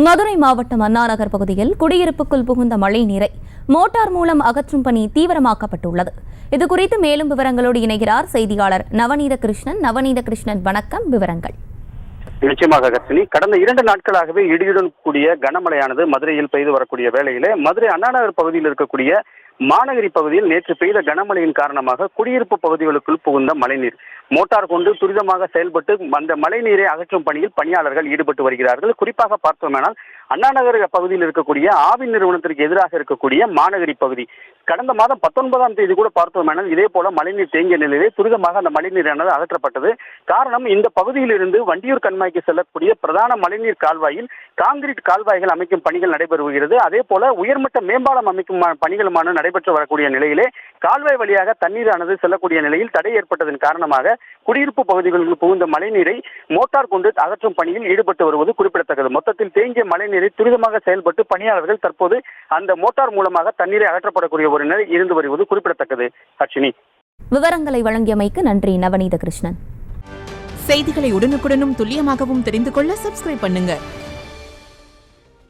மதுரை மாவட்டம் அண்ணாநகர் பகுதியில் குடியிருப்புக்குள் புகுந்த மழை நீரை மோட்டார் மூலம் அகற்றும் பணி தீவிரமாக்கப்பட்டுள்ளது. இதுகுறித்து மேலும் விவரங்களோடு இணைகிறார் செய்தியாளர் நவநீத கிருஷ்ணன். நவநீத கிருஷ்ணன், வணக்கம். விவரங்கள். நிச்சயமாக கர்ஷினி, கடந்த 2 நாட்களாகவே இடியுடன் கூடிய கனமழையானது மதுரையில் பெய்து வரக்கூடிய வேளையிலே மதுரை அண்ணாநகர் பகுதியில் இருக்கக்கூடிய மாநகரி பகுதியில் நேற்று பெய்த கனமழையின் காரணமாக குடியிருப்பு பகுதிகளுக்குள் புகுந்த மழைநீர் மோட்டார் கொண்டு துரிதமாக செயல்பட்டு அந்த மழைநீரை அகற்றும் பணியில் பணியாளர்கள் ஈடுபட்டு வருகிறார்கள். குறிப்பாக பார்த்தோமேனால் அண்ணாநகர் பகுதியில் இருக்கக்கூடிய ஆவின் நிறுவனத்திற்கு எதிராக இருக்கக்கூடிய மாநகரி பகுதி கடந்த மாதம் 19ஆம் தேதி கூட பார்த்தோமேனால் இதே போல மழைநீர் தேங்கிய நிலையிலே துரிதமாக அந்த மழைநீரானது அகற்றப்பட்டது. காரணம், இந்த பகுதியில் இருந்து வண்டியூர் கண்மாய்க்கு செல்லக்கூடிய பிரதான மழைநீர் கால்வாயில் கான்கிரீட் கால்வாய்கள் அமைக்கும் பணிகள் நடைபெறு வருகிறது. அதே போல உயர்மட்ட மேம்பாலம் அமைக்கும் பணிகளுமான நடைபெற்று வரக்கூடிய நிலையிலே கால்வாய் வழியாக தண்ணீரானது செல்லக்கூடிய நிலையில் தடை ஏற்பட்டதன் காரணமாக குடியிருப்பு பகுதிகளில் புகுந்த மழைநீரை மோட்டார் கொண்டு அகற்றும் பணியில் ஈடுபட்டு வருவது குறிப்பிடத்தக்கது. மொத்தத்தில் தேங்கிய மழைநீரை துரிதமாக செயல்பட்டு பணியாளர்கள் தற்போது அந்த மோட்டார் மூலமாக தண்ணீரை அகற்றப்படக்கூடிய ஒரு நிலை இருந்து வருவது குறிப்பிடத்தக்கது. அர்ச்சினி, விவரங்களை வழங்கியமைக்கு நன்றி நவநீத கிருஷ்ணன். செய்திகளை உடனுக்குடனும் துல்லியமாகவும் தெரிந்து கொள்ள சப்ஸ்கிரைப் பண்ணுங்க.